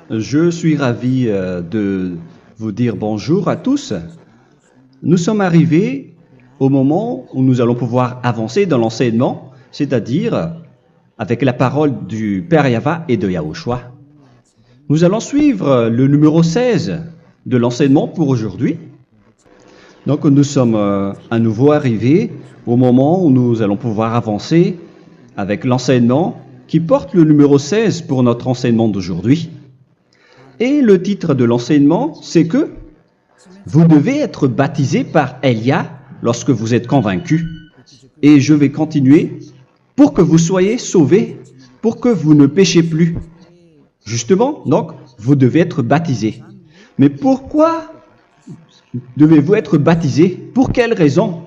Je suis ravi de vous dire bonjour à tous. Nous sommes arrivés au moment où nous allons pouvoir avancer dans l'enseignement, c'est-à-dire avec la parole du Père Yava et de Yahushua. Nous allons suivre le numéro 16 de l'enseignement pour aujourd'hui. Donc nous sommes à nouveau arrivés au moment où nous allons pouvoir avancer avec l'enseignement qui porte le numéro 16 pour notre enseignement d'aujourd'hui. Et le titre de l'enseignement, c'est que vous devez être baptisé par Elia lorsque vous êtes convaincu. Et je vais continuer pour que vous soyez sauvés, pour que vous ne péchez plus. Justement, donc, vous devez être baptisé. Mais pourquoi devez-vous être baptisé? Pour quelle raison?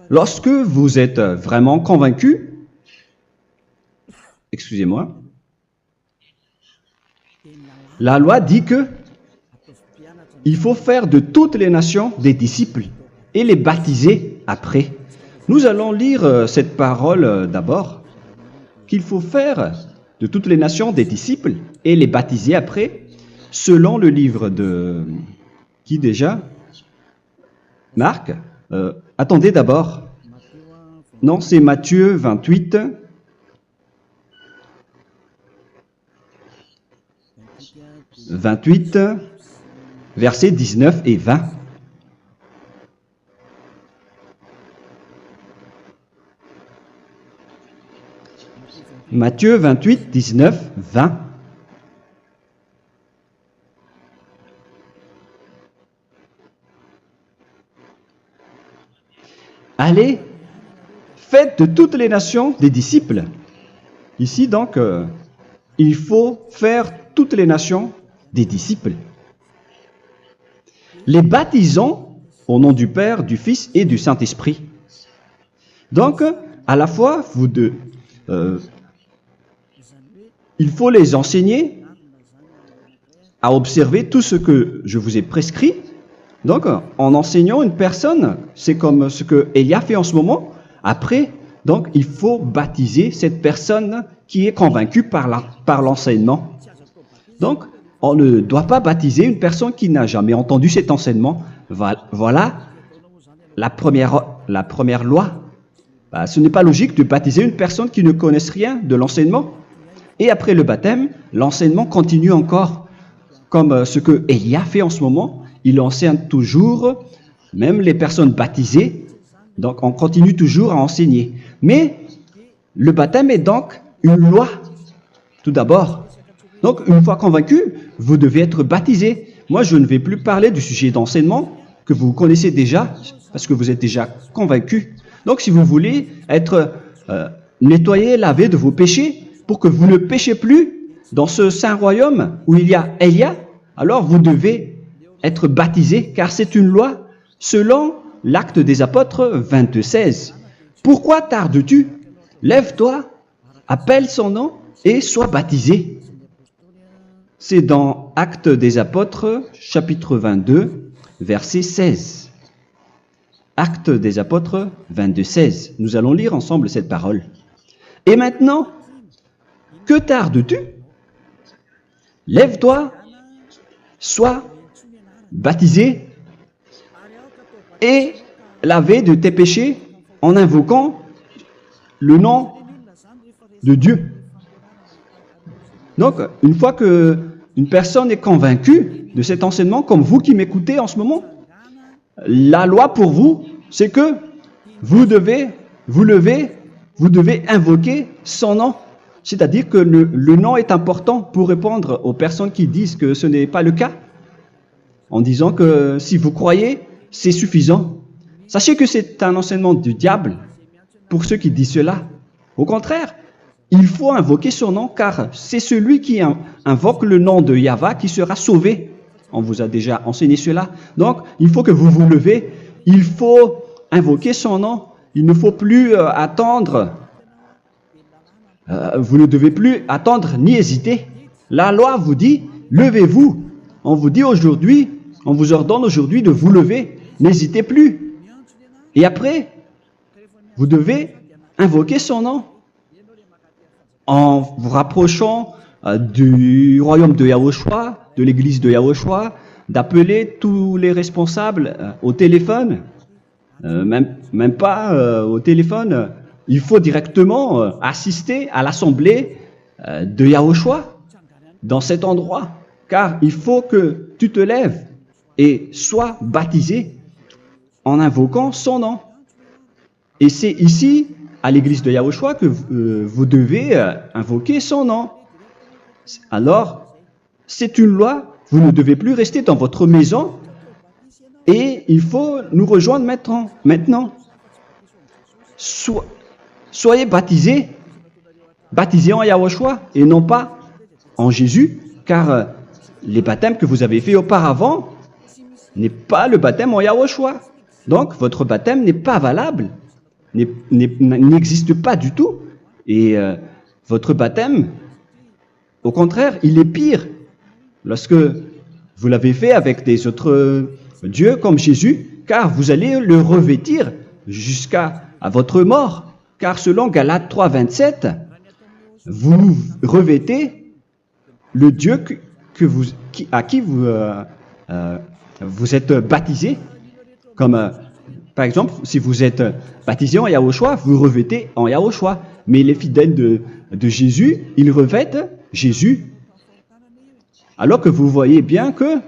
Lorsque vous êtes vraiment convaincu, excusez-moi, la loi dit que il faut faire de toutes les nations des disciples et les baptiser après. Nous allons lire cette parole d'abord, qu'il faut faire de toutes les nations des disciples et les baptiser après, selon le livre de... Qui déjà? Marc. Attendez d'abord. Non, c'est Matthieu 28. Versets 19 et 20. Matthieu 28, 19, 20. Allez, faites de toutes les nations des disciples. Ici, donc, il faut faire toutes les nations des disciples. Les baptisons au nom du Père, du Fils et du Saint-Esprit. Donc, à la fois, il faut les enseigner à observer tout ce que je vous ai prescrit. Donc, en enseignant une personne, c'est comme ce que Elia fait en ce moment. Après, donc, il faut baptiser cette personne qui est convaincue par l'enseignement. Donc, on ne doit pas baptiser une personne qui n'a jamais entendu cet enseignement. Voilà la première loi. Ce n'est pas logique de baptiser une personne qui ne connaisse rien de l'enseignement. Et après le baptême, l'enseignement continue encore, comme ce que Elia fait en ce moment. Il enseigne toujours, même les personnes baptisées. Donc, on continue toujours à enseigner. Mais le baptême est donc une loi, tout d'abord. Donc, une fois convaincu, vous devez être baptisé. Moi, je ne vais plus parler du sujet d'enseignement que vous connaissez déjà, parce que vous êtes déjà convaincu. Donc, si vous voulez être nettoyé, lavé de vos péchés, pour que vous ne péchez plus dans ce saint royaume où il y a Elia, alors vous devez être baptisé, car c'est une loi selon l'Acte des Apôtres 22:16. Pourquoi tardes-tu? Lève-toi, appelle son nom et sois baptisé. C'est dans Actes des Apôtres, chapitre 22, verset 16. Actes des Apôtres 22:16. Nous allons lire ensemble cette parole. Et maintenant, que tardes-tu? Lève-toi, sois baptisé et lavé de tes péchés en invoquant le nom de Dieu. Donc, une fois qu'une personne est convaincue de cet enseignement, comme vous qui m'écoutez en ce moment, la loi pour vous, c'est que vous devez invoquer son nom. C'est-à-dire que le nom est important pour répondre aux personnes qui disent que ce n'est pas le cas, en disant que si vous croyez, c'est suffisant. Sachez que c'est un enseignement du diable pour ceux qui disent cela. Au contraire, il faut invoquer son nom, car c'est celui qui invoque le nom de Yahva qui sera sauvé. On vous a déjà enseigné cela. Donc, il faut que vous vous levez, il faut invoquer son nom. Il ne faut plus attendre. Vous ne devez plus attendre ni hésiter. La loi vous dit, levez-vous. On vous dit aujourd'hui, on vous ordonne aujourd'hui de vous lever. N'hésitez plus. Et après, vous devez invoquer son nom en vous rapprochant du royaume de Yahushua, de l'église de Yahushua, d'appeler tous les responsables au téléphone, même pas au téléphone. Il faut directement assister à l'assemblée de Yahushua dans cet endroit, car il faut que tu te lèves et sois baptisé en invoquant son nom. Et c'est ici, à l'église de Yahushua, que vous devez invoquer son nom. Alors, c'est une loi, vous ne devez plus rester dans votre maison et il faut nous rejoindre maintenant. Soyez baptisés en Yahushua et non pas en Jésus, car les baptêmes que vous avez faits auparavant n'est pas le baptême en Yahushua. Donc, votre baptême n'est pas valable, n'existe pas du tout. Et votre baptême, au contraire, il est pire. Lorsque vous l'avez fait avec des autres dieux comme Jésus, car vous allez le revêtir jusqu'à votre mort. Car selon Galates 3, 27, vous revêtez le Dieu à qui vous êtes baptisé. Comme par exemple, si vous êtes baptisé en Yahushua, vous revêtez en Yahushua. Mais les fidèles de Jésus, ils revêtent Jésus. Alors que vous voyez bien que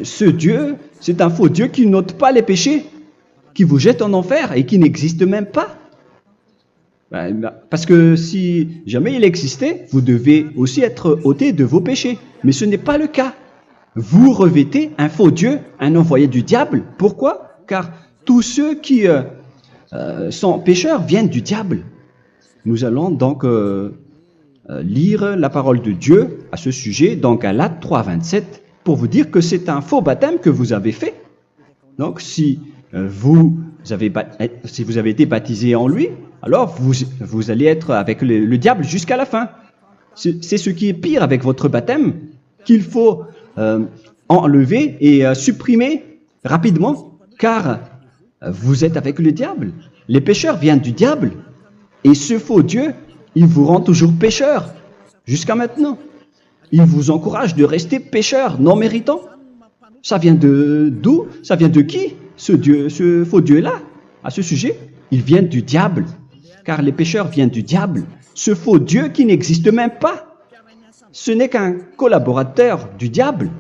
ce Dieu, c'est un faux Dieu qui n'ôte pas les péchés, qui vous jette en enfer et qui n'existe même pas. Parce que si jamais il existait, vous devez aussi être ôté de vos péchés. Mais ce n'est pas le cas. Vous revêtez un faux Dieu, un envoyé du diable. Pourquoi? Car tous ceux qui sont pécheurs viennent du diable. Nous allons donc lire la parole de Dieu à ce sujet dans Galates 3, 27 pour vous dire que c'est un faux baptême que vous avez fait. Donc si vous avez été baptisé en lui, alors vous allez être avec le diable jusqu'à la fin. C'est ce qui est pire avec votre baptême qu'il faut enlever et supprimer rapidement, car vous êtes avec le diable. Les pécheurs viennent du diable. Et ce faux Dieu, il vous rend toujours pécheur, jusqu'à maintenant. Il vous encourage de rester pécheur, non méritant. Ça vient d'où? Ça vient de qui, ce faux Dieu-là? À ce sujet, ils viennent du diable, car les pécheurs viennent du diable. Ce faux Dieu qui n'existe même pas. Ce n'est qu'un collaborateur du diable.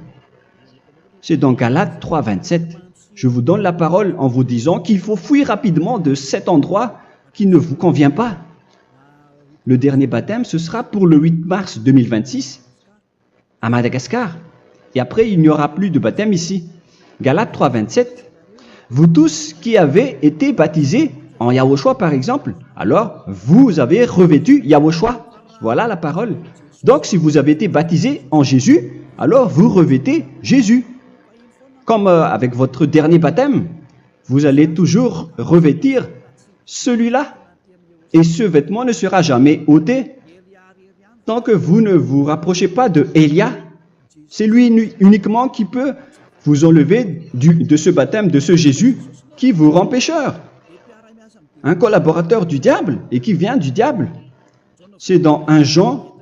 C'est dans Galates 3, 27. Je vous donne la parole en vous disant qu'il faut fuir rapidement de cet endroit qui ne vous convient pas. Le dernier baptême, ce sera pour le 8 mars 2026 à Madagascar. Et après, il n'y aura plus de baptême ici. Galates 3, 27. Vous tous qui avez été baptisés en Yahushua, par exemple, alors vous avez revêtu Yahushua. Voilà la parole. Donc, si vous avez été baptisés en Jésus, alors vous revêtez Jésus. Comme avec votre dernier baptême, vous allez toujours revêtir celui-là. Et ce vêtement ne sera jamais ôté tant que vous ne vous rapprochez pas de Élia. C'est lui uniquement qui peut vous enlever de ce baptême, de ce Jésus qui vous rend pécheur. Un collaborateur du diable et qui vient du diable. C'est dans 1 Jean,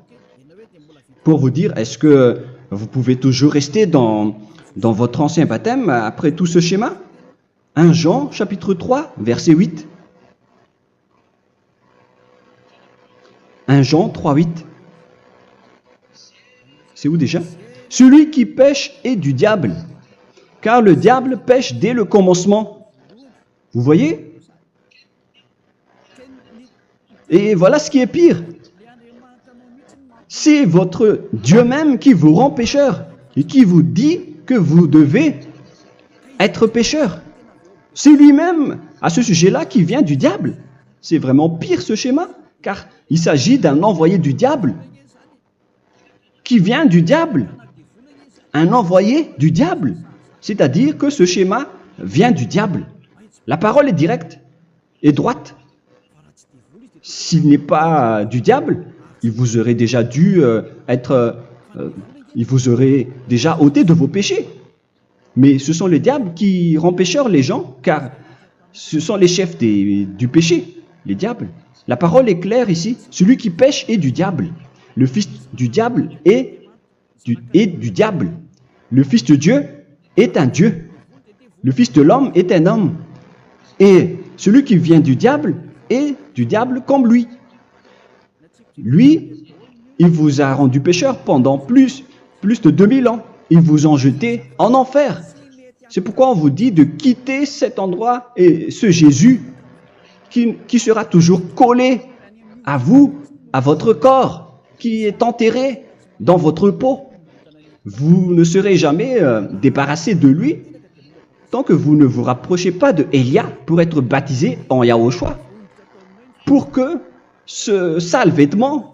pour vous dire, est-ce que vous pouvez toujours rester dans votre ancien baptême après tout ce schéma? 1 Jean, chapitre 3, verset 8. 1 Jean 3, 8. C'est où déjà? Celui qui pêche est du diable, car le diable pêche dès le commencement. Vous voyez? Et voilà ce qui est pire. C'est votre Dieu même qui vous rend pécheur et qui vous dit que vous devez être pécheur. C'est lui-même, à ce sujet-là, qui vient du diable. C'est vraiment pire ce schéma, car il s'agit d'un envoyé du diable qui vient du diable. Un envoyé du diable. C'est-à-dire que ce schéma vient du diable. La parole est directe et droite. S'il n'est pas du diable, il vous aurait déjà dû il vous aurait déjà ôté de vos péchés. Mais ce sont les diables qui rendent pécheurs les gens, car ce sont les chefs du péché, les diables. La parole est claire ici. Celui qui pêche est du diable. le fils du diable est du diable. Le fils de Dieu est un Dieu. Le fils de l'homme est un homme. Et celui qui vient du diable est du diable comme lui. Lui, il vous a rendu pécheur pendant plus de 2000 ans. Il vous a jeté en enfer. C'est pourquoi on vous dit de quitter cet endroit et ce Jésus qui sera toujours collé à vous, à votre corps, qui est enterré dans votre peau. Vous ne serez jamais débarrassé de lui tant que vous ne vous rapprochez pas de Élia pour être baptisé en Yahushua, pour que ce sale vêtement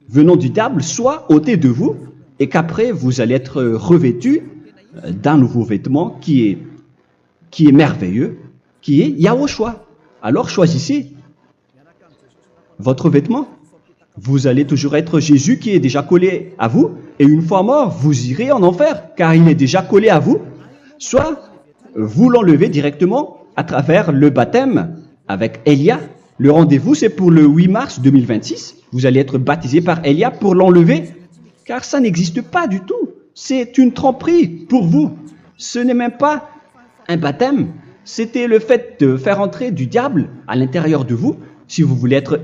venant du diable soit ôté de vous et qu'après vous allez être revêtu d'un nouveau vêtement qui est merveilleux, qui est Yahushua. Alors choisissez votre vêtement. Vous allez toujours être Jésus qui est déjà collé à vous, et une fois mort, vous irez en enfer, car il est déjà collé à vous. Soit vous l'enlevez directement à travers le baptême avec Élia. Le rendez-vous, c'est pour le 8 mars 2026. Vous allez être baptisé par Élia pour l'enlever, car ça n'existe pas du tout. C'est une tromperie pour vous. Ce n'est même pas un baptême. C'était le fait de faire entrer du diable à l'intérieur de vous. Si vous voulez être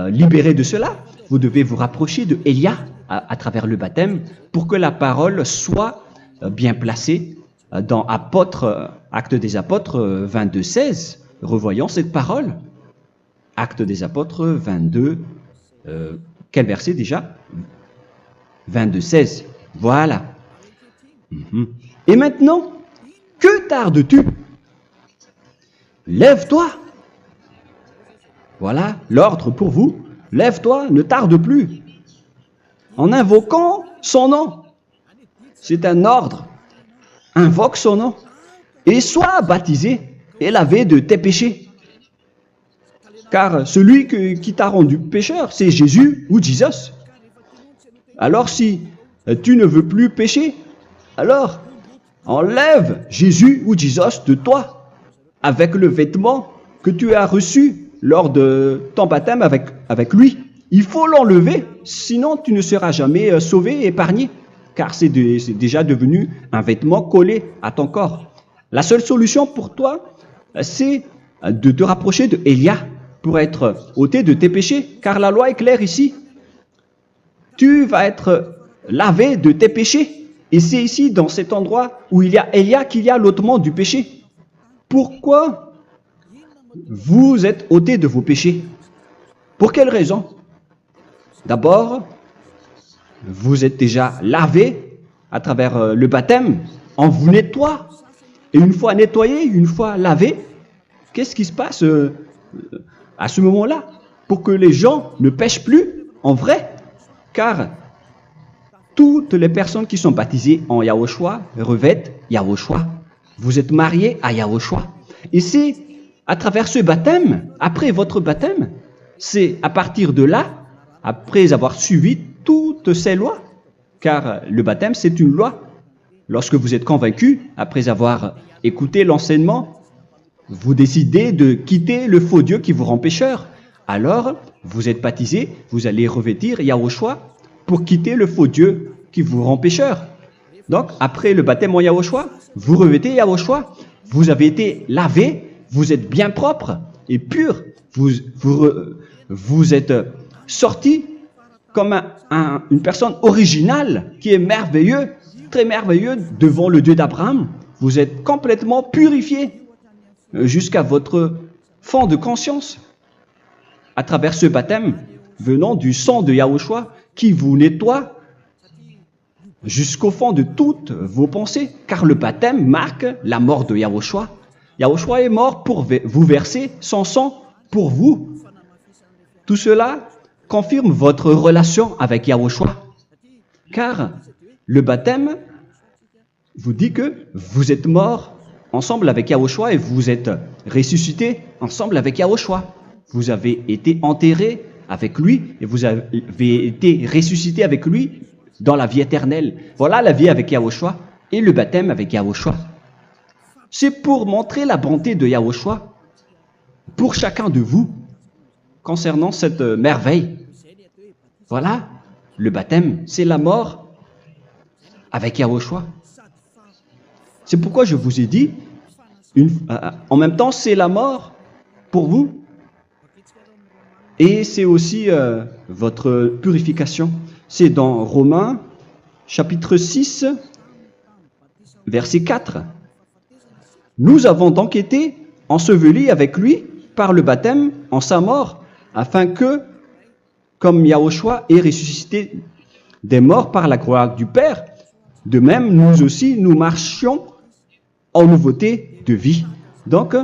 libéré de cela, vous devez vous rapprocher de Élia à travers le baptême pour que la parole soit bien placée dans Actes des Apôtres 22:16. Revoyons cette parole. Actes des Apôtres 22, quel verset déjà? 22:16. Voilà. Et maintenant, que tardes-tu? Lève-toi. Voilà l'ordre pour vous. Lève-toi, ne tarde plus. En invoquant son nom. C'est un ordre. Invoque son nom. Et sois baptisé et lavé de tes péchés. Car celui qui t'a rendu pécheur, c'est Jésus ou Jesus. Alors si tu ne veux plus pécher, alors enlève Jésus ou Jesus de toi avec le vêtement que tu as reçu lors de ton baptême avec lui. Il faut l'enlever, sinon tu ne seras jamais sauvé, épargné, car c'est déjà devenu un vêtement collé à ton corps. La seule solution pour toi, c'est de te rapprocher de Élia pour être ôté de tes péchés, car la loi est claire ici. Tu vas être lavé de tes péchés, et c'est ici, dans cet endroit où il y a Élia, qu'il y a l'ôtement du péché. Pourquoi vous êtes ôté de vos péchés? Pour quelle raison? D'abord, vous êtes déjà lavé à travers le baptême, on vous nettoie. Et une fois nettoyé, une fois lavé, qu'est-ce qui se passe à ce moment-là? Pour que les gens ne pêchent plus en vrai, car toutes les personnes qui sont baptisées en Yahushua revêtent Yahushua. Vous êtes mariés à Yahushua. Et c'est à travers ce baptême, après votre baptême, c'est à partir de là, après avoir suivi toutes ces lois, car le baptême c'est une loi. Lorsque vous êtes convaincu, après avoir écouté l'enseignement, vous décidez de quitter le faux Dieu qui vous rend pécheur. Alors, vous êtes baptisé, vous allez revêtir Yahushua pour quitter le faux Dieu qui vous rend pécheur. Donc, après le baptême en Yahushua, vous revêtez Yahushua, vous avez été lavé, vous êtes bien propre et pur, vous êtes sorti comme une personne originale qui est merveilleux, très merveilleux devant le Dieu d'Abraham. Vous êtes complètement purifié jusqu'à votre fond de conscience à travers ce baptême venant du sang de Yahushua qui vous nettoie jusqu'au fond de toutes vos pensées, car le baptême marque la mort de Yahushua. Yahushua est mort pour vous verser son sang pour vous. Tout cela confirme votre relation avec Yahushua, car le baptême vous dit que vous êtes mort ensemble avec Yahushua et vous êtes ressuscité ensemble avec Yahushua. Vous avez été enterré avec lui et vous avez été ressuscité avec lui dans la vie éternelle. Voilà la vie avec Yahushua et le baptême avec Yahushua. C'est pour montrer la bonté de Yahushua pour chacun de vous concernant cette merveille. Voilà le baptême, c'est la mort avec Yahushua. C'est pourquoi je vous ai dit, en même temps, c'est la mort pour vous et c'est aussi votre purification. C'est dans Romains, chapitre 6, verset 4. Nous avons donc été ensevelis avec lui par le baptême en sa mort, afin que, comme Yahushua est ressuscité des morts par la gloire du Père, de même, nous aussi, nous marchions en nouveauté de vie. Donc,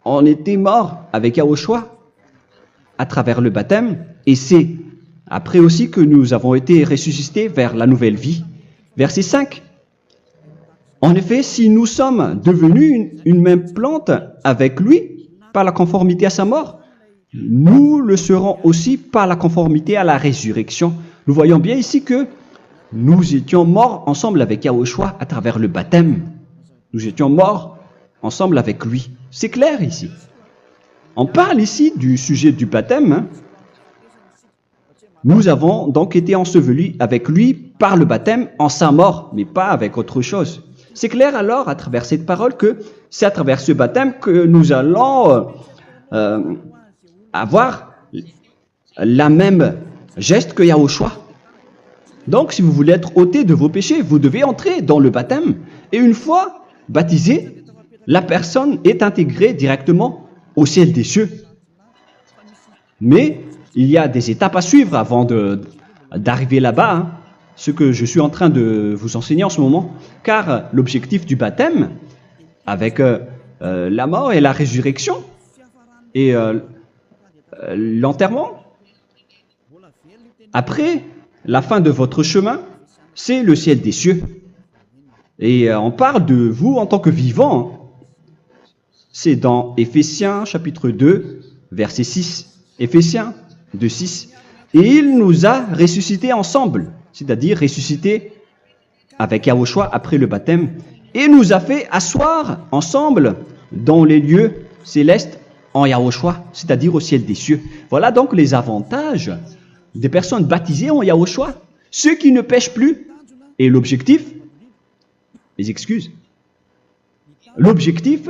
on était morts avec Yahushua à travers le baptême, et c'est après aussi que nous avons été ressuscités vers la nouvelle vie. Verset 5. En effet, si nous sommes devenus une même plante avec lui par la conformité à sa mort, nous le serons aussi par la conformité à la résurrection. Nous voyons bien ici que nous étions morts ensemble avec Yahushua à travers le baptême. Nous étions morts ensemble avec lui. C'est clair ici. On parle ici du sujet du baptême. Nous avons donc été ensevelis avec lui par le baptême en sa mort, mais pas avec autre chose. C'est clair alors à travers cette parole que c'est à travers ce baptême que nous allons avoir la même geste que Yahushua. Donc, si vous voulez être ôté de vos péchés, vous devez entrer dans le baptême. Et une fois baptisé, la personne est intégrée directement au ciel des cieux. Mais il y a des étapes à suivre avant d'arriver là-bas, ce que je suis en train de vous enseigner en ce moment. Car l'objectif du baptême, avec la mort et la résurrection, et l'enterrement, après la fin de votre chemin, c'est le ciel des cieux. Et on parle de vous en tant que vivant. C'est dans Éphésiens chapitre 2, verset 6. Éphésiens 2, 6. Et il nous a ressuscités ensemble, c'est-à-dire ressuscités avec Yahushua après le baptême, et nous a fait asseoir ensemble dans les lieux célestes en Yahushua, c'est-à-dire au ciel des cieux. Voilà donc les avantages des personnes baptisées en Yahushua, ceux qui ne pêchent plus. Et l'objectif, les excuses, l'objectif,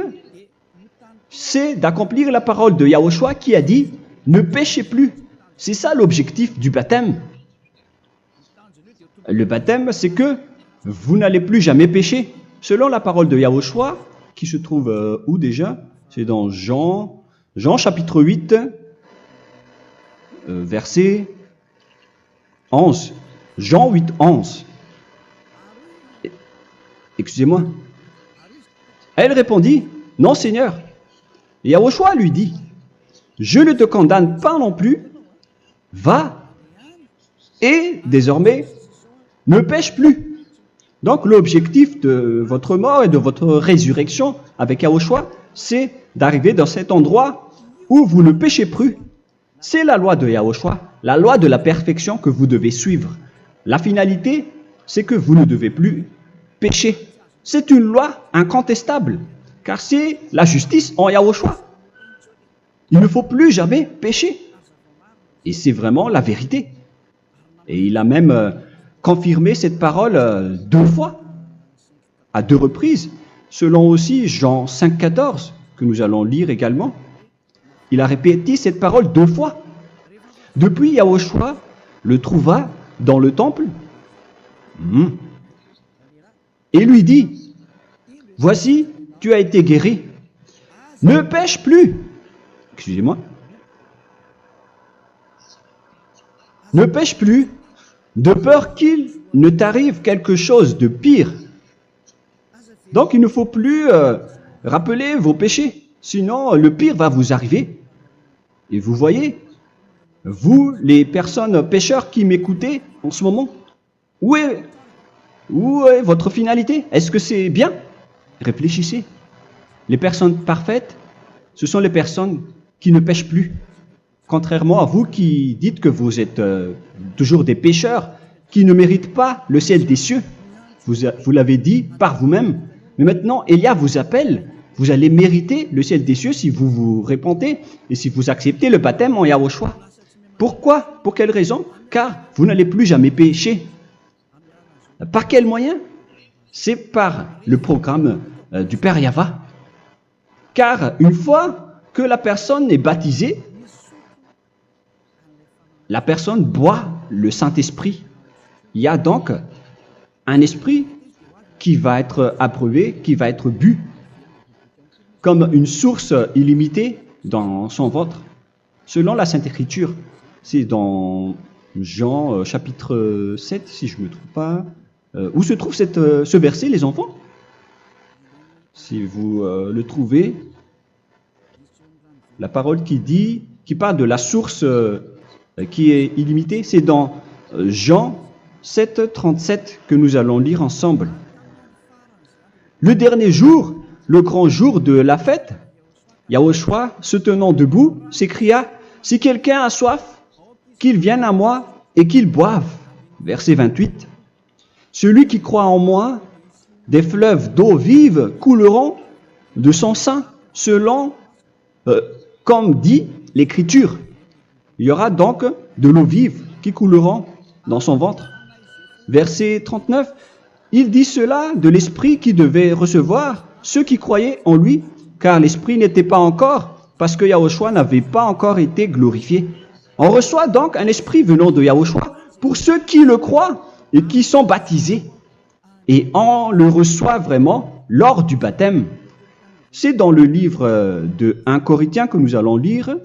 c'est d'accomplir la parole de Yahushua qui a dit « Ne péchez plus ». C'est ça l'objectif du baptême. Le baptême, c'est que vous n'allez plus jamais pécher. Selon la parole de Yahushua, qui se trouve où déjà? C'est dans Jean chapitre 8, verset 11. Jean 8, 11. Excusez-moi. Elle répondit, « Non, Seigneur. » Et Yahushua lui dit, « Je ne te condamne pas non plus. Va et désormais ne pêche plus. » Donc l'objectif de votre mort et de votre résurrection avec Yahushua, c'est d'arriver dans cet endroit où vous ne péchez plus. C'est la loi de Yahushua, la loi de la perfection que vous devez suivre. La finalité, c'est que vous ne devez plus pécher. C'est une loi incontestable, car c'est la justice en Yahushua. Il ne faut plus jamais pécher. Et c'est vraiment la vérité. Et il a même confirmé cette parole 2 fois, à 2 reprises, selon aussi Jean 5, 14, que nous allons lire également. Il a répété cette parole 2 fois. Depuis, Yahushua le trouva dans le temple et lui dit, « Voici, tu as été guéri. Ne pêche plus. » Excusez-moi. Ne pêche plus, de peur qu'il ne t'arrive quelque chose de pire. Donc, il ne faut plus rappeler vos péchés, sinon le pire va vous arriver. Et vous voyez, vous, les personnes pécheurs qui m'écoutez en ce moment, où est votre finalité? Est-ce que c'est bien? Réfléchissez. Les personnes parfaites, ce sont les personnes qui ne pêchent plus. Contrairement à vous qui dites que vous êtes toujours des pécheurs qui ne méritent pas le ciel des cieux. Vous l'avez dit par vous-même. Mais maintenant, Élia vous appelle. Vous allez mériter le ciel des cieux si vous vous repentez et si vous acceptez le baptême en Yahushua. Pourquoi? Pour quelle raison? car vous n'allez plus jamais pécher. Par quel moyen? C'est par le programme du Père Yahva. Car une fois que la personne est baptisée, la personne boit le Saint-Esprit. Il y a donc un esprit qui va être approuvé, qui va être bu, comme une source illimitée dans son ventre, selon la Sainte Écriture. C'est dans Jean chapitre 7, si je ne me trompe pas. Où se trouve ce verset, les enfants? Si vous le trouvez, la parole qui parle de la source qui est illimitée, c'est dans Jean 7, 37 que nous allons lire ensemble. Le dernier jour, le grand jour de la fête, Yahushua, se tenant debout, s'écria, « Si quelqu'un a soif, qu'il vienne à moi et qu'il boive. » Verset 28. « Celui qui croit en moi, des fleuves d'eau vive couleront de son sein, selon, comme dit l'Écriture. » Il y aura donc de l'eau vive qui couleront dans son ventre. Verset 39. Il dit cela de l'Esprit qui devait recevoir ceux qui croyaient en lui, car l'Esprit n'était pas encore, parce que Yahushua n'avait pas encore été glorifié. On reçoit donc un Esprit venant de Yahushua pour ceux qui le croient et qui sont baptisés. Et on le reçoit vraiment lors du baptême. C'est dans le livre de 1 Corinthiens que nous allons lire,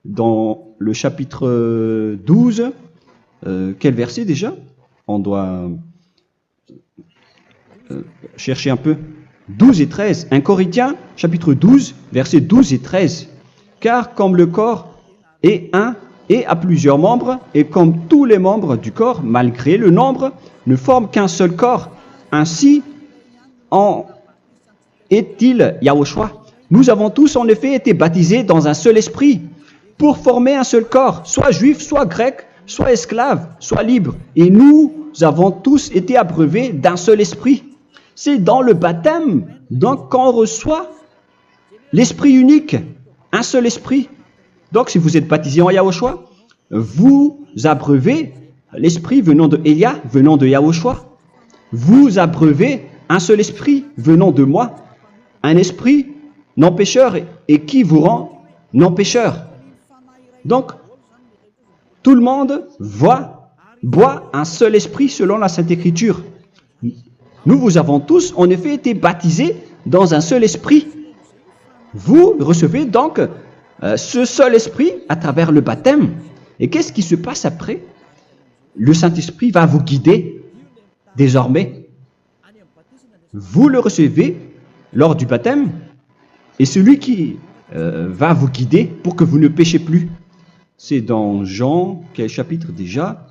dans le chapitre 12. Quel verset déjà? On doit chercher un peu. 12 et 13. 1 Corinthiens, chapitre 12, versets 12 et 13. Car comme le corps est un et a plusieurs membres, et comme tous les membres du corps, malgré le nombre, ne forment qu'un seul corps, ainsi en est-il Yahushua. Nous avons tous en effet été baptisés dans un seul esprit, pour former un seul corps, soit juif, soit grec, soit esclave, soit libre. Et nous avons tous été abreuvés d'un seul esprit. C'est dans le baptême, donc, qu'on reçoit l'esprit unique, un seul esprit. Donc, si vous êtes baptisé en Yahushua, vous abreuvez l'esprit venant de Elia, venant de Yahushua. Vous abreuvez un seul esprit venant de moi, un esprit non pécheur et qui vous rend non pécheur. Donc, tout le monde boit un seul esprit selon la Sainte Écriture. Nous vous avons tous en effet été baptisés dans un seul esprit. Vous recevez donc ce seul esprit à travers le baptême. Et qu'est-ce qui se passe après? Le Saint-Esprit va vous guider désormais. Vous le recevez lors du baptême et celui qui va vous guider pour que vous ne péchez plus. C'est dans Jean, quel chapitre déjà?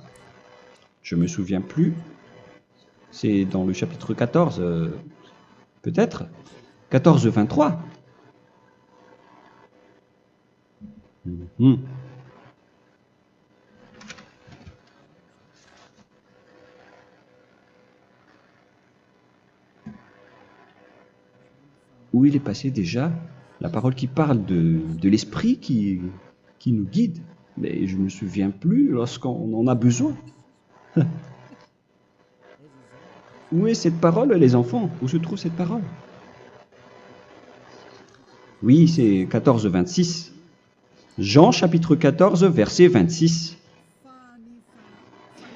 Je ne me souviens plus. C'est dans le chapitre 14, peut-être. 14, 23. Où il est passé déjà la parole qui parle de l'esprit qui nous guide. Mais je ne me souviens plus lorsqu'on en a besoin. Où est cette parole, les enfants? Où se trouve cette parole? Oui, c'est 14, 26. Jean, chapitre 14, verset 26.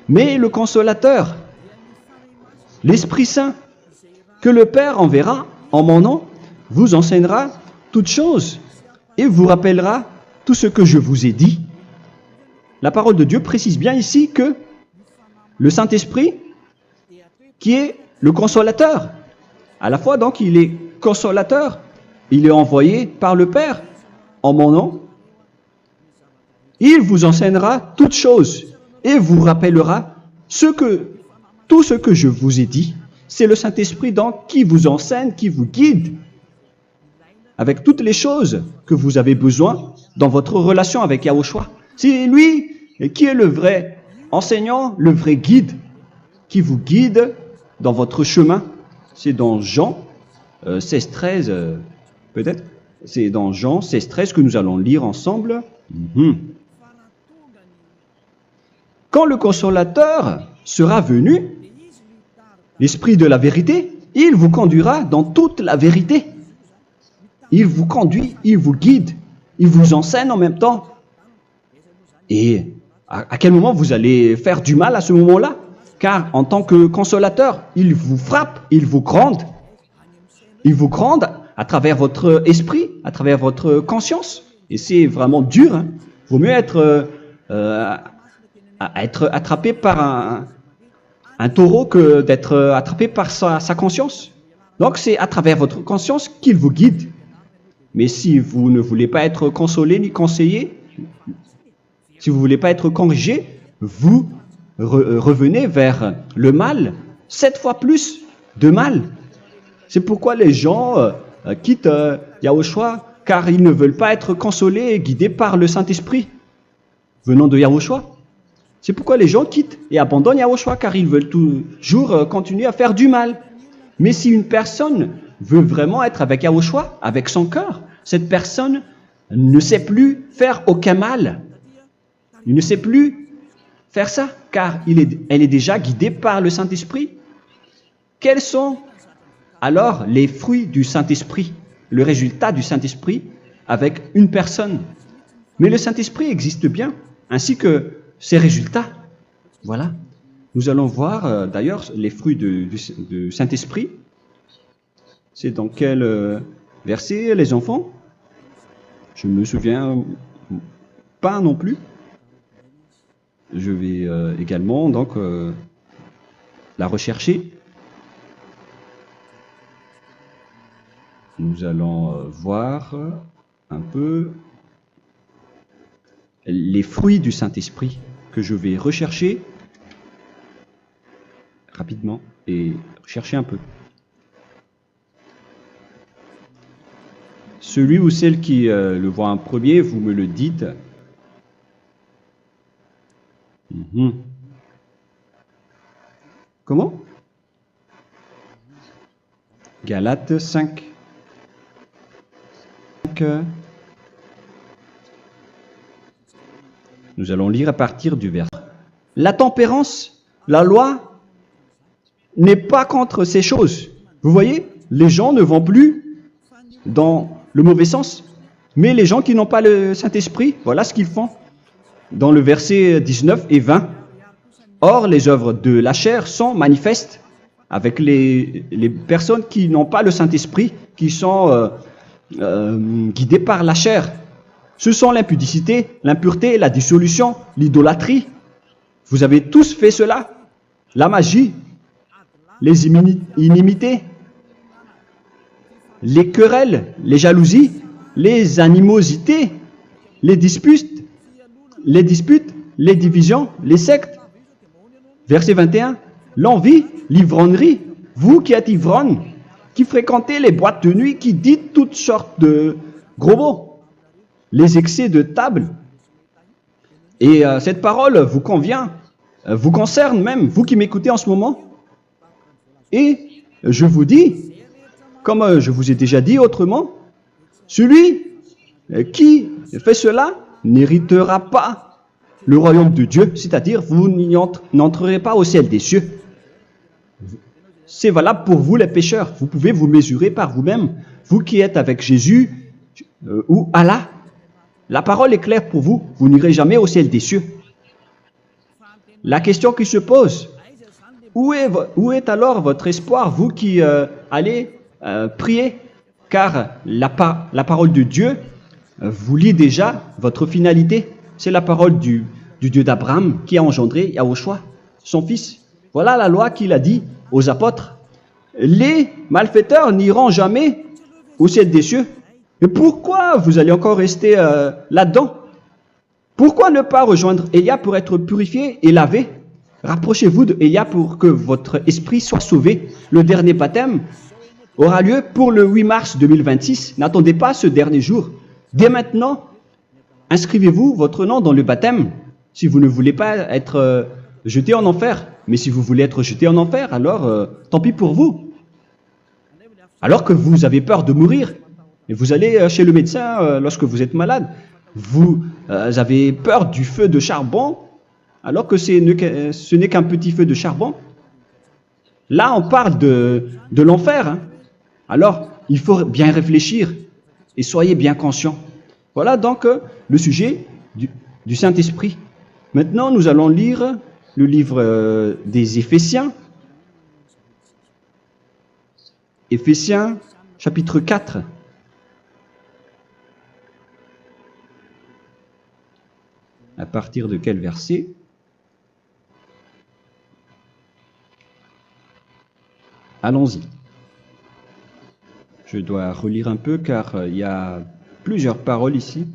Mais le Consolateur, l'Esprit Saint, que le Père enverra en mon nom, vous enseignera toutes choses et vous rappellera tout ce que je vous ai dit. La parole de Dieu précise bien ici que le Saint-Esprit, qui est le consolateur, à la fois donc il est consolateur, il est envoyé par le Père en mon nom, il vous enseignera toutes choses et vous rappellera tout ce que je vous ai dit. C'est le Saint-Esprit donc qui vous enseigne, qui vous guide avec toutes les choses que vous avez besoin dans votre relation avec Yahushua. C'est lui qui est le vrai enseignant, le vrai guide, qui vous guide dans votre chemin. C'est dans Jean 16, 13, peut-être. C'est dans Jean 16, 13 que nous allons lire ensemble. Quand le consolateur sera venu, l'Esprit de la vérité, il vous conduira dans toute la vérité. Il vous conduit, il vous guide, il vous enseigne en même temps. Et à quel moment vous allez faire du mal à ce moment-là? Car en tant que consolateur, il vous frappe, il vous gronde. Il vous gronde à travers votre esprit, à travers votre conscience. Et c'est vraiment dur. Hein. Vaut mieux être attrapé par un taureau que d'être attrapé par sa conscience. Donc c'est à travers votre conscience qu'il vous guide. Mais si vous ne voulez pas être consolé ni conseillé, si vous ne voulez pas être corrigé, vous revenez vers le mal, 7 fois plus de mal. C'est pourquoi les gens quittent Yahushua, car ils ne veulent pas être consolés et guidés par le Saint-Esprit venant de Yahushua. C'est pourquoi les gens quittent et abandonnent Yahushua, car ils veulent toujours continuer à faire du mal. Mais si une personne veut vraiment être avec Yahushua, avec son cœur, cette personne ne sait plus faire aucun mal. Il ne sait plus faire ça, car elle est déjà guidée par le Saint-Esprit. Quels sont alors les fruits du Saint-Esprit, le résultat du Saint-Esprit avec une personne? Mais le Saint-Esprit existe bien, ainsi que ses résultats. Voilà. Nous allons voir d'ailleurs les fruits du Saint-Esprit. C'est dans quel verset, les enfants? Je ne me souviens pas non plus. Je vais également donc la rechercher. Nous allons voir un peu les fruits du Saint-Esprit que je vais rechercher rapidement et chercher un peu. Celui ou celle qui le voit en premier, vous me le dites. Comment? Galates 5. Nous allons lire à partir du verset. La tempérance, la loi, n'est pas contre ces choses. Vous voyez, les gens ne vont plus dans le mauvais sens, mais les gens qui n'ont pas le Saint-Esprit, voilà ce qu'ils font. Dans le verset 19 et 20, or les œuvres de la chair sont manifestes avec les personnes qui n'ont pas le Saint-Esprit, qui sont guidées par la chair. Ce sont l'impudicité, l'impureté, la dissolution, l'idolâtrie. Vous avez tous fait cela. La magie, les inimités, les querelles, les jalousies, les animosités, les disputes, les divisions, les sectes. Verset 21, l'envie, l'ivrognerie, vous qui êtes ivrognes, qui fréquentez les boîtes de nuit, qui dites toutes sortes de gros mots, les excès de table. Et cette parole vous convient, vous concerne même, vous qui m'écoutez en ce moment. Et je vous dis, comme je vous ai déjà dit autrement, celui qui fait cela n'héritera pas le royaume de Dieu, c'est-à-dire vous n'entrerez pas au ciel des cieux. C'est valable pour vous les pécheurs. Vous pouvez vous mesurer par vous-même, vous qui êtes avec Jésus ou Allah. La parole est claire pour vous, vous n'irez jamais au ciel des cieux. La question qui se pose, où est alors votre espoir, vous qui allez prier? Car la parole de Dieu vous lit déjà votre finalité. C'est la parole du Dieu d'Abraham qui a engendré Yahushua, son fils. Voilà la loi qu'il a dit aux apôtres. Les malfaiteurs n'iront jamais au ciel des cieux. Mais pourquoi vous allez encore rester là-dedans? Pourquoi ne pas rejoindre Élia pour être purifié et lavé? Rapprochez-vous de Élia pour que votre esprit soit sauvé. Le dernier baptême aura lieu pour le 8 mars 2026. N'attendez pas ce dernier jour. Dès maintenant, inscrivez-vous votre nom dans le baptême si vous ne voulez pas être jeté en enfer. Mais si vous voulez être jeté en enfer, alors tant pis pour vous. Alors que vous avez peur de mourir, et vous allez chez le médecin lorsque vous êtes malade, vous avez peur du feu de charbon, alors que ce n'est qu'un petit feu de charbon. Là, on parle de l'enfer. Hein. Alors, il faut bien réfléchir et soyez bien conscients. Voilà donc le sujet du Saint-Esprit. Maintenant, nous allons lire le livre des Éphésiens. Éphésiens, chapitre 4. À partir de quel verset? Allons-y. Je dois relire un peu car il y a plusieurs paroles ici.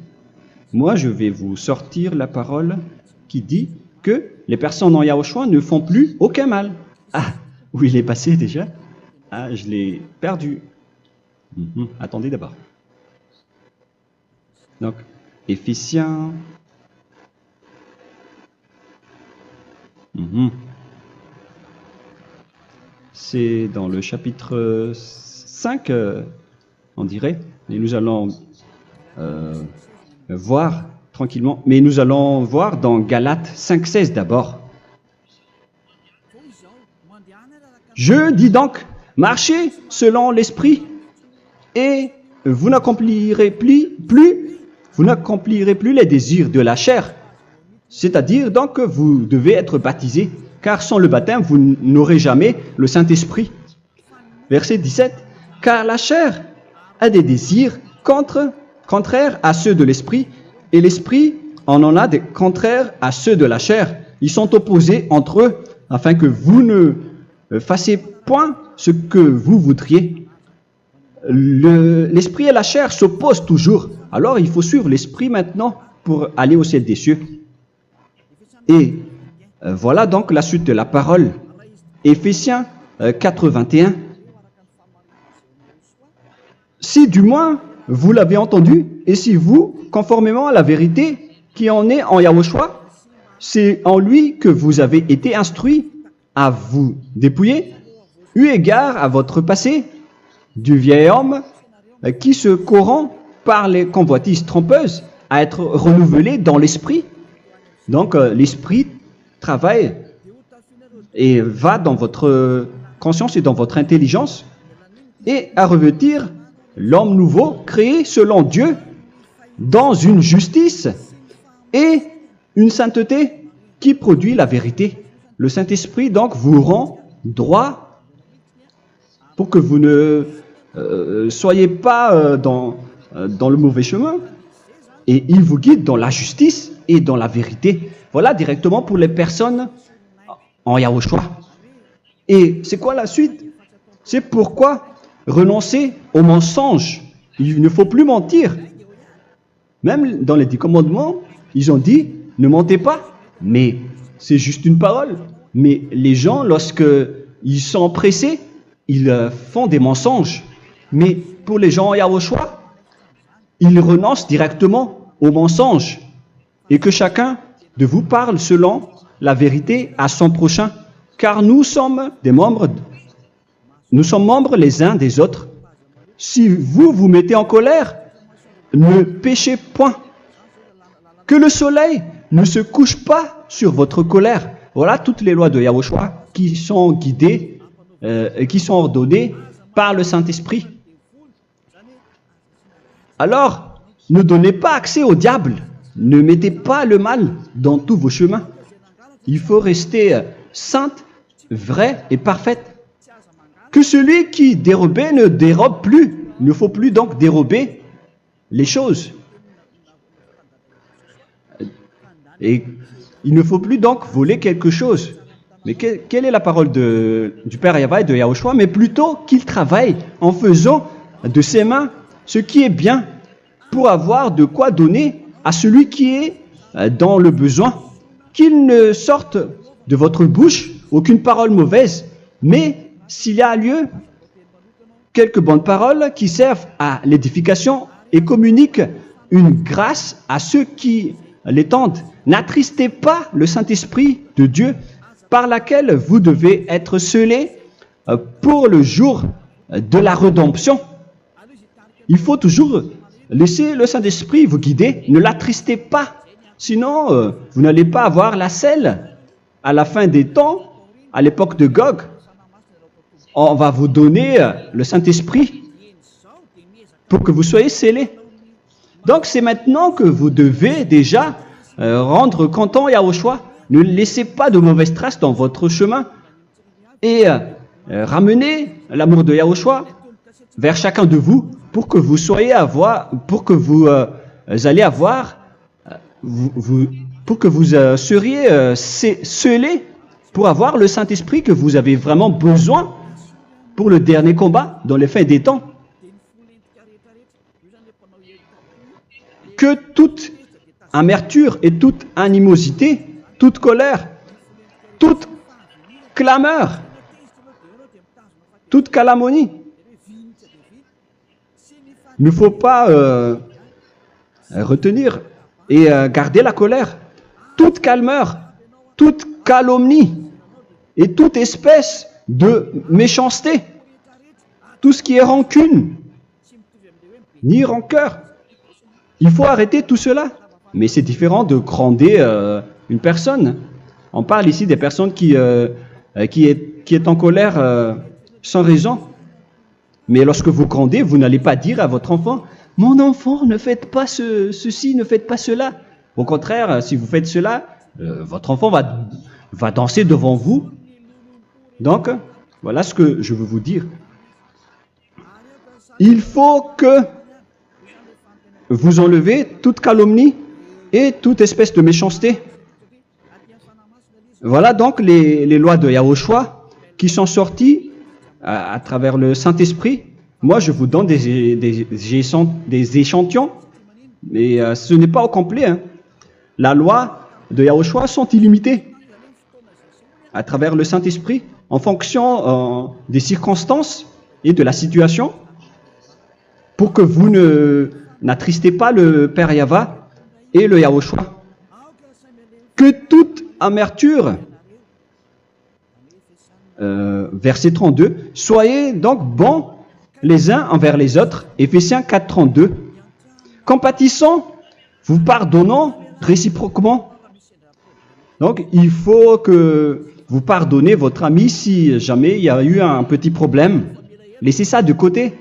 Moi, je vais vous sortir la parole qui dit que les personnes en Yahushua ne font plus aucun mal. Ah, où il est passé déjà? Ah, je l'ai perdu. Attendez d'abord. Donc, Éphésiens. C'est dans le chapitre 5, on dirait. Et nous allons voir tranquillement. Mais nous allons voir dans Galates 5,16 d'abord. Je dis donc, marchez selon l'esprit et vous n'accomplirez plus les désirs de la chair. C'est-à-dire donc que vous devez être baptisés, car sans le baptême, vous n'aurez jamais le Saint-Esprit. Verset 17. Car la chair a des désirs contraires à ceux de l'esprit, et l'esprit en a des contraires à ceux de la chair. Ils sont opposés entre eux, afin que vous ne fassiez point ce que vous voudriez. L'esprit et la chair s'opposent toujours. Alors il faut suivre l'esprit maintenant pour aller au ciel des cieux. Et voilà donc la suite de la parole. Éphésiens 4:21. Si du moins vous l'avez entendu, et si vous, conformément à la vérité qui en est en Yahushua, c'est en lui que vous avez été instruits à vous dépouiller, eu égard à votre passé, du vieil homme qui se corrompt par les convoitises trompeuses, à être renouvelé dans l'esprit. Donc l'esprit travaille et va dans votre conscience et dans votre intelligence et à revêtir l'homme nouveau créé selon Dieu dans une justice et une sainteté qui produit la vérité. Le Saint-Esprit donc vous rend droit pour que vous ne soyez pas dans le mauvais chemin, et il vous guide dans la justice et dans la vérité. Voilà directement pour les personnes en Yahushua. Et c'est quoi la suite? C'est pourquoi renoncer au mensonge. Il ne faut plus mentir. Même dans les 10 commandements, ils ont dit ne mentez pas. Mais c'est juste une parole. Mais les gens, lorsqu'ils sont pressés, ils font des mensonges. Mais pour les gens en Yahushua, ils renoncent directement au mensonge. Et que chacun de vous parle selon la vérité à son prochain. Car nous sommes membres les uns des autres. Si vous vous mettez en colère, ne péchez point. Que le soleil ne se couche pas sur votre colère. Voilà toutes les lois de Yahushua qui sont guidées, qui sont ordonnées par le Saint-Esprit. Alors, ne donnez pas accès au diable. Ne mettez pas le mal dans tous vos chemins. Il faut rester sainte, vraie et parfaite. Que celui qui dérobait ne dérobe plus. Il ne faut plus donc dérober les choses. Et il ne faut plus donc voler quelque chose. Mais quelle est la parole du Père Yahweh et de Yahushua? Mais plutôt qu'il travaille en faisant de ses mains ce qui est bien pour avoir de quoi donner à celui qui est dans le besoin. Qu'il ne sorte de votre bouche aucune parole mauvaise, mais s'il y a lieu, quelques bonnes paroles qui servent à l'édification et communiquent une grâce à ceux qui l'étendent. N'attristez pas le Saint-Esprit de Dieu par laquelle vous devez être scellés pour le jour de la rédemption. Il faut toujours laisser le Saint-Esprit vous guider. Ne l'attristez pas Sinon, vous n'allez pas avoir la selle. À la fin des temps, à l'époque de Gog, on va vous donner le Saint-Esprit pour que vous soyez scellés. Donc, c'est maintenant que vous devez déjà rendre content Yahushua. Ne laissez pas de mauvaises traces dans votre chemin et ramenez l'amour de Yahushua vers chacun de vous pour que vous soyez pour que vous allez avoir, pour que vous seriez scellés pour avoir le Saint-Esprit que vous avez vraiment besoin pour le dernier combat dans les fins des temps. Que toute amertume et toute animosité, toute colère, toute clameur, toute calomnie, il ne faut pas retenir et garder la colère. Toute calmeur, toute calomnie et toute espèce de méchanceté, tout ce qui est rancune, ni rancœur. Il faut arrêter tout cela. Mais c'est différent de gronder une personne. On parle ici des personnes qui est en colère sans raison. Mais lorsque vous grondez, vous n'allez pas dire à votre enfant, « Mon enfant, ne faites pas ceci, ne faites pas cela. » Au contraire, si vous faites cela, votre enfant va danser devant vous. Donc, voilà ce que je veux vous dire. Il faut que vous enlevez toute calomnie et toute espèce de méchanceté. Voilà donc les lois de Yahushua qui sont sorties à travers le Saint-Esprit. Moi, je vous donne des échantillons, mais ce n'est pas au complet. Hein. La loi de Yahushua sont illimitées à travers le Saint-Esprit en fonction des circonstances et de la situation pour que vous n'attristez pas le Père Yahva et le Yahushua. Que toute amertume, verset 32, soyez donc bons les uns envers les autres, Éphésiens 4, 32, compatissant, vous pardonnant réciproquement. Donc, il faut que vous pardonnez votre ami si jamais il y a eu un petit problème. Laissez ça de côté.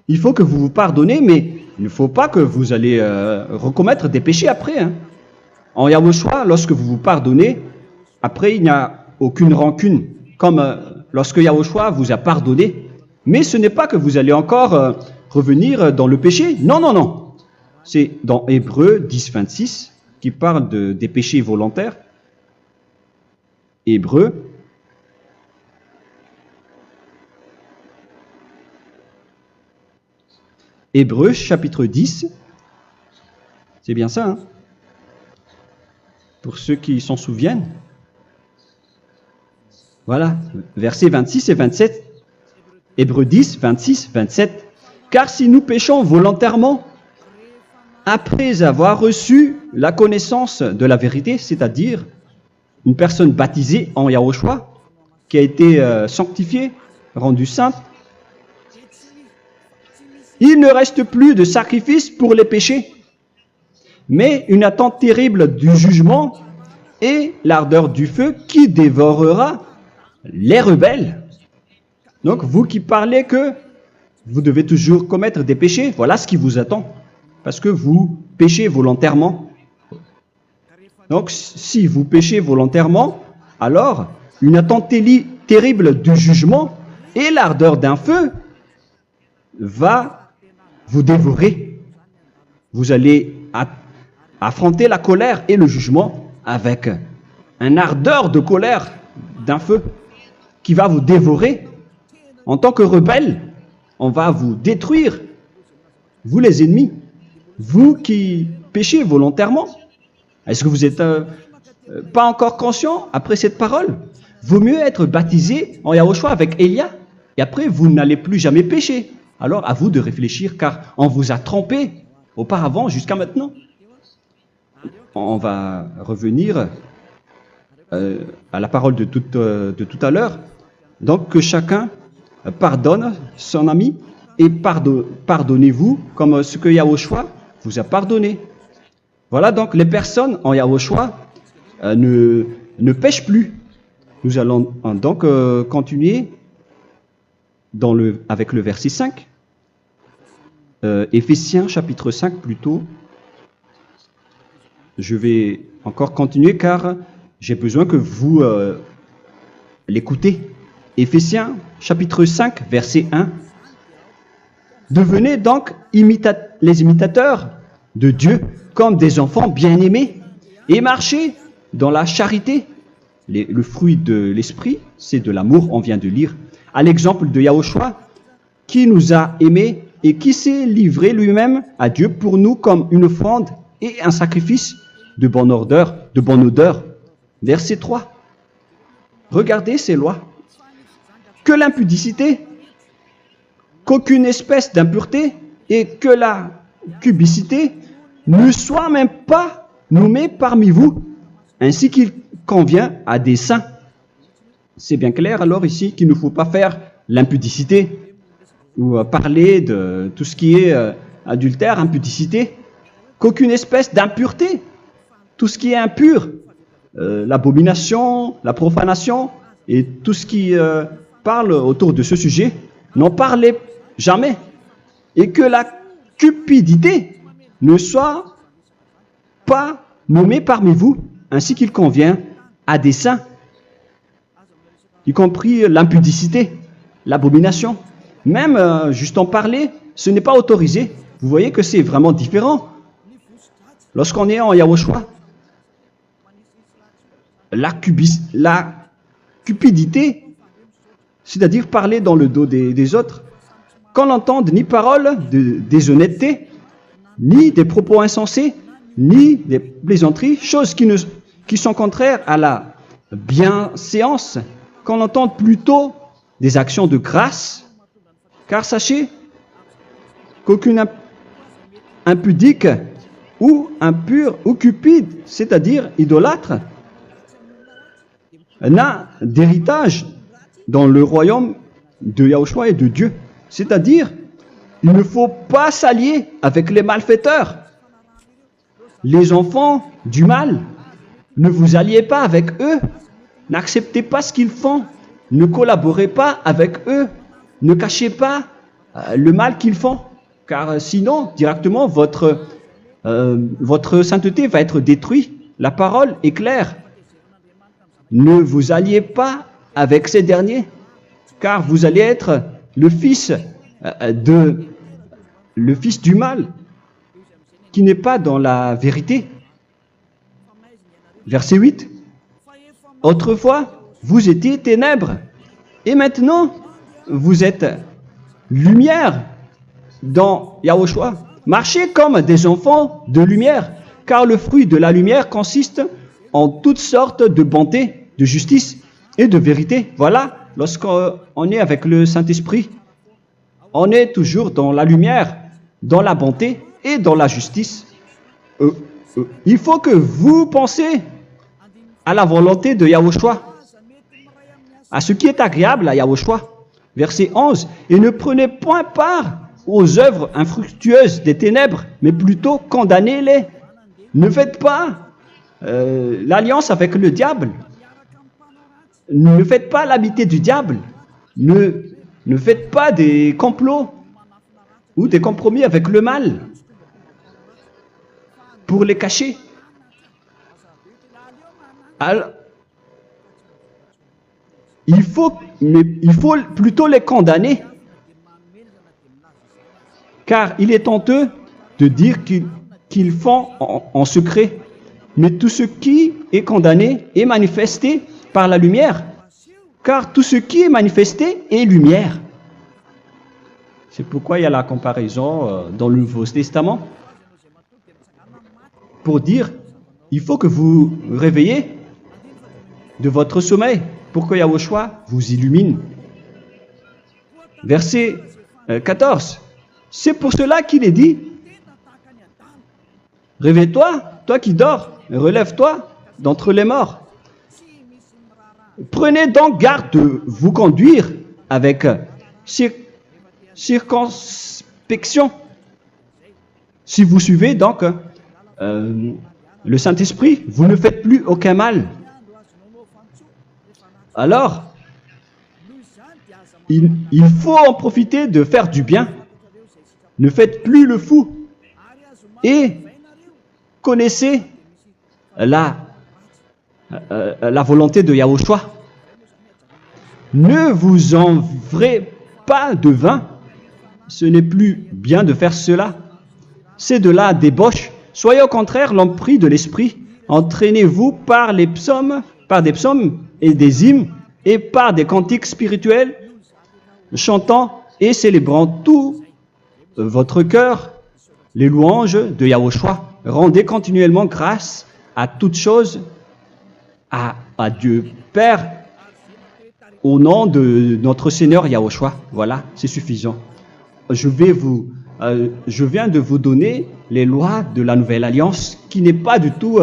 Il faut que vous vous pardonnez, mais il ne faut pas que vous allez recommettre des péchés après. Hein. En Yahushua, lorsque vous vous pardonnez, après, il n'y a aucune rancune, comme lorsque Yahushua vous a pardonné. Mais ce n'est pas que vous allez encore revenir dans le péché. Non, non, non. C'est dans Hébreux 10, 26 qui parle des péchés volontaires. Hébreux. Hébreux, chapitre 10. C'est bien ça, hein? Pour ceux qui s'en souviennent. Voilà, versets 26 et 27. Hébreux 10, 26, 27. Car si nous péchons volontairement, après avoir reçu la connaissance de la vérité, c'est-à-dire une personne baptisée en Yahushua, qui a été sanctifiée, rendue sainte, il ne reste plus de sacrifice pour les péchés, mais une attente terrible du jugement et l'ardeur du feu qui dévorera les rebelles. Donc, vous qui parlez que vous devez toujours commettre des péchés, voilà ce qui vous attend, parce que vous péchez volontairement. Donc, si vous péchez volontairement, alors une attente terrible du jugement et l'ardeur d'un feu va vous dévorer. Vous allez affronter la colère et le jugement avec une ardeur de colère d'un feu qui va vous dévorer. En tant que rebelle, on va vous détruire, vous les ennemis, vous qui péchez volontairement. Est-ce que vous n'êtes pas encore conscient après cette parole? Vaut mieux être baptisé en Yahushua avec Elia, et après vous n'allez plus jamais pécher. Alors à vous de réfléchir, car on vous a trompé auparavant jusqu'à maintenant. On va revenir à la parole de tout à l'heure. Donc que chacun pardonne son ami et pardonnez-vous comme ce que Yahushua vous a pardonné. Voilà donc les personnes en Yahushua ne pêchent plus. Nous allons donc continuer avec le verset 5. Éphésiens chapitre 5 plutôt. Je vais encore continuer car j'ai besoin que vous l'écoutez. Éphésiens chapitre 5 verset 1. Devenez donc les imitateurs de Dieu comme des enfants bien-aimés et marchez dans la charité. Le fruit de l'esprit, c'est de l'amour, on vient de lire, à l'exemple de Yahushua qui nous a aimés et qui s'est livré lui-même à Dieu pour nous comme une offrande et un sacrifice de bonne odeur. Verset 3. Regardez ces lois. Que l'impudicité, qu'aucune espèce d'impureté et que la cubicité ne soit même pas nommée parmi vous, ainsi qu'il convient à des saints. C'est bien clair alors ici qu'il ne faut pas faire l'impudicité ou parler de tout ce qui est adultère, impudicité, qu'aucune espèce d'impureté, tout ce qui est impur, l'abomination, la profanation et tout ce qui parle autour de ce sujet, n'en parlez jamais. Et que la cupidité ne soit pas nommée parmi vous, ainsi qu'il convient à des saints, y compris l'impudicité, l'abomination. Même juste en parler, ce n'est pas autorisé. Vous voyez que c'est vraiment différent. Lorsqu'on est en Yahushua, la cupidité, c'est-à-dire parler dans le dos des autres, qu'on n'entende ni parole de déshonnêteté, ni des propos insensés, ni des plaisanteries, choses qui sont contraires à la bienséance, qu'on entende plutôt des actions de grâce, car sachez qu'aucune impudique ou impure ou cupide, c'est-à-dire idolâtre, n'a d'héritage dans le royaume de Yahushua et de Dieu. C'est-à-dire, il ne faut pas s'allier avec les malfaiteurs. Les enfants du mal, ne vous alliez pas avec eux. N'acceptez pas ce qu'ils font. Ne collaborez pas avec eux. Ne cachez pas le mal qu'ils font. Car sinon, directement, votre sainteté va être détruite. La parole est claire. Ne vous alliez pas avec ces derniers, car vous allez être le fils du mal, qui n'est pas dans la vérité. Verset 8. Autrefois, vous étiez ténèbres, et maintenant, vous êtes lumière dans Yahushua. Marchez comme des enfants de lumière, car le fruit de la lumière consiste en toutes sortes de bonté, de justice et de vérité. Voilà, lorsqu'on est avec le Saint-Esprit, on est toujours dans la lumière, dans la bonté et dans la justice. Il faut que vous pensiez à la volonté de Yahushua, à ce qui est agréable à Yahushua. Verset 11. Et ne prenez point part aux œuvres infructueuses des ténèbres, mais plutôt condamnez-les. Ne faites pas l'alliance avec le diable. Ne faites pas l'amitié du diable. Ne faites pas des complots ou des compromis avec le mal pour les cacher. Alors, il faut plutôt les condamner, car il est honteux de dire qu'ils font en secret. Mais tout ce qui est condamné est manifesté par la lumière, car tout ce qui est manifesté est lumière. C'est pourquoi il y a la comparaison dans le Nouveau Testament pour dire il faut que vous réveillez de votre sommeil pour que Yahushua vous illumine. Verset 14. C'est pour cela qu'il est dit réveille-toi, toi qui dors, relève-toi d'entre les morts. Prenez donc garde de vous conduire avec circonspection. Si vous suivez donc le Saint-Esprit, vous ne faites plus aucun mal. Alors, il faut en profiter de faire du bien. Ne faites plus le fou. Et connaissez la volonté de Yahushua. Ne vous envrez pas de vin. Ce n'est plus bien de faire cela. C'est de la débauche. Soyez au contraire l'empris de l'esprit. Entraînez-vous par des psaumes et des hymnes et par des cantiques spirituels, chantant et célébrant tout votre cœur les louanges de Yahushua. Rendez continuellement grâce à toutes choses à Dieu Père au nom de notre Seigneur Yahushua. Voilà, c'est suffisant. Je viens de vous donner les lois de la Nouvelle Alliance qui n'est pas du tout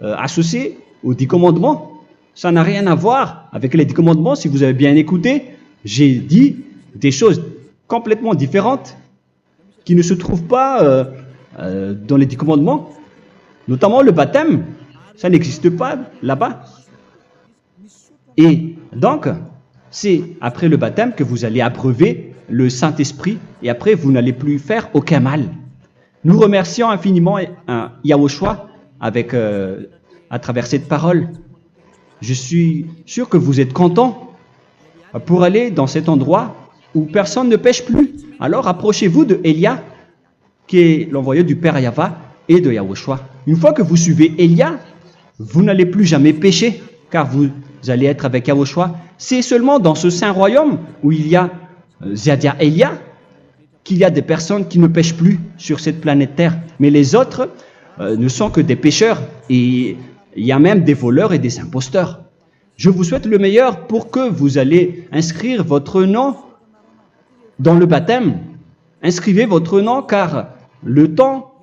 associée aux 10 commandements. Ça n'a rien à voir avec les 10 commandements. Si vous avez bien écouté, j'ai dit des choses complètement différentes qui ne se trouvent pas dans les 10 commandements. Notamment le baptême, ça n'existe pas là-bas. Et donc, c'est après le baptême que vous allez abreuver le Saint-Esprit et après vous n'allez plus faire aucun mal. Nous remercions infiniment Yahushua à travers cette parole. Je suis sûr que vous êtes contents pour aller dans cet endroit où personne ne pêche plus. Alors approchez-vous de Elia, qui est l'envoyé du Père Yahva et de Yahushua. Une fois que vous suivez Elia, vous n'allez plus jamais pécher, car vous allez être avec Yahushua. C'est seulement dans ce saint royaume où il y a Ziadia Elia qu'il y a des personnes qui ne pêchent plus sur cette planète Terre. Mais les autres ne sont que des pécheurs et il y a même des voleurs et des imposteurs. Je vous souhaite le meilleur pour que vous allez inscrire votre nom dans le baptême. Inscrivez votre nom car le temps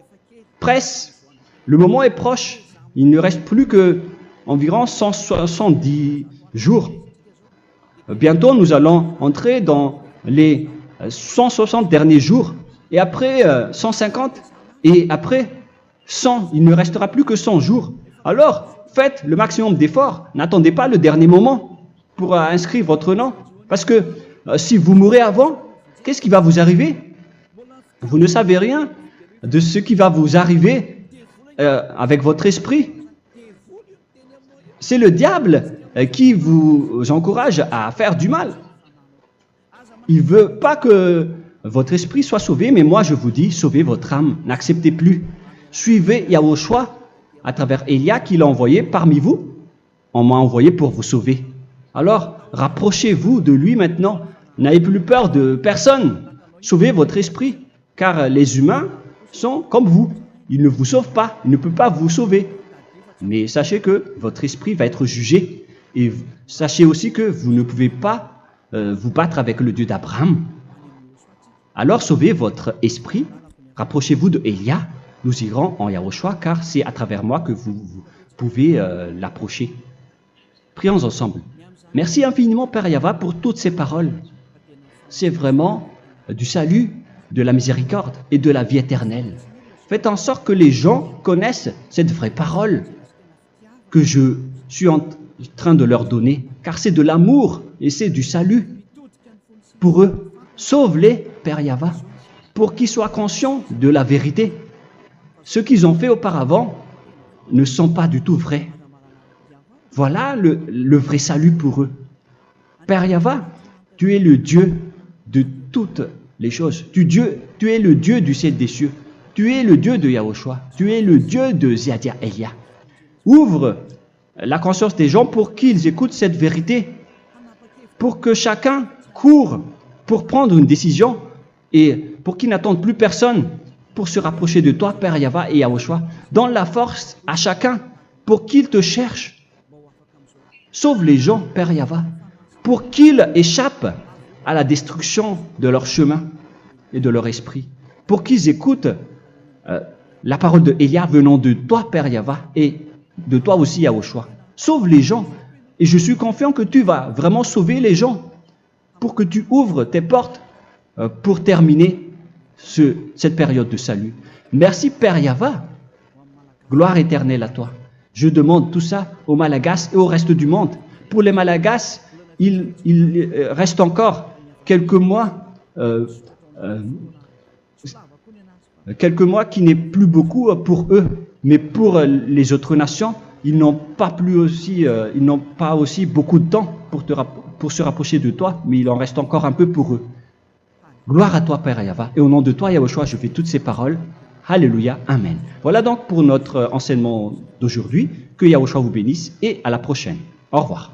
presse, le moment est proche. Il ne reste plus que environ 170 jours. Bientôt, nous allons entrer dans les 160 derniers jours, et après 150, et après 100. Il ne restera plus que 100 jours. Alors, faites le maximum d'efforts. N'attendez pas le dernier moment pour inscrire votre nom. Parce que si vous mourrez avant, qu'est-ce qui va vous arriver? Vous ne savez rien de ce qui va vous arriver avec votre esprit. C'est le diable qui vous encourage à faire du mal. Il ne veut pas que votre esprit soit sauvé, mais moi je vous dis, sauvez votre âme, n'acceptez plus. Suivez Yahushua à travers Elia qu'il a envoyé parmi vous. On m'a envoyé pour vous sauver. Alors, rapprochez-vous de lui maintenant. N'ayez plus peur de personne. Sauvez votre esprit, car les humains sont comme vous. Ils ne vous sauvent pas, ils ne peuvent pas vous sauver. Mais sachez que votre esprit va être jugé. Et sachez aussi que vous ne pouvez pas vous battre avec le Dieu d'Abraham. Alors sauvez votre esprit, rapprochez-vous de Elia, nous irons en Yahushua, car c'est à travers moi que vous pouvez l'approcher. Prions ensemble. Merci infiniment Père Yahva pour toutes ces paroles. C'est vraiment du salut, de la miséricorde et de la vie éternelle. Faites en sorte que les gens connaissent cette vraie parole que je suis en train de leur donner, car c'est de l'amour et c'est du salut pour eux. Sauve-les, Père Yahva, pour qu'ils soient conscients de la vérité. Ce qu'ils ont fait auparavant ne sont pas du tout vrais. Voilà le vrai salut pour eux. Père Yahva, tu es le Dieu de toutes les choses. Tu es le Dieu du ciel des cieux. Tu es le Dieu de Yahushua. Tu es le Dieu de Ziadia Elia. Ouvre la conscience des gens pour qu'ils écoutent cette vérité, pour que chacun court pour prendre une décision et pour qu'ils n'attendent plus personne pour se rapprocher de toi, Père Yahva et Yahushua. Donne la force à chacun pour qu'ils te cherchent. Sauve les gens, Père Yahva, pour qu'ils échappent à la destruction de leur chemin et de leur esprit, pour qu'ils écoutent la parole de Elia venant de toi, Père Yahva, et de toi aussi, Yahushua. Sauve les gens. Et je suis confiant que tu vas vraiment sauver les gens pour que tu ouvres tes portes pour terminer cette période de salut. Merci, Père Yahva, Gloire éternelle à toi. Je demande tout ça aux Malagasy et au reste du monde. Pour les Malagasy, il reste encore quelques mois qui n'est plus beaucoup pour eux. Mais pour les autres nations, ils n'ont pas aussi beaucoup de temps pour se rapprocher de toi, mais il en reste encore un peu pour eux. Gloire à toi, Père Yahva. Et au nom de toi, Yahushua, je fais toutes ces paroles. Alléluia, Amen. Voilà donc pour notre enseignement d'aujourd'hui. Que Yahushua vous bénisse et à la prochaine. Au revoir.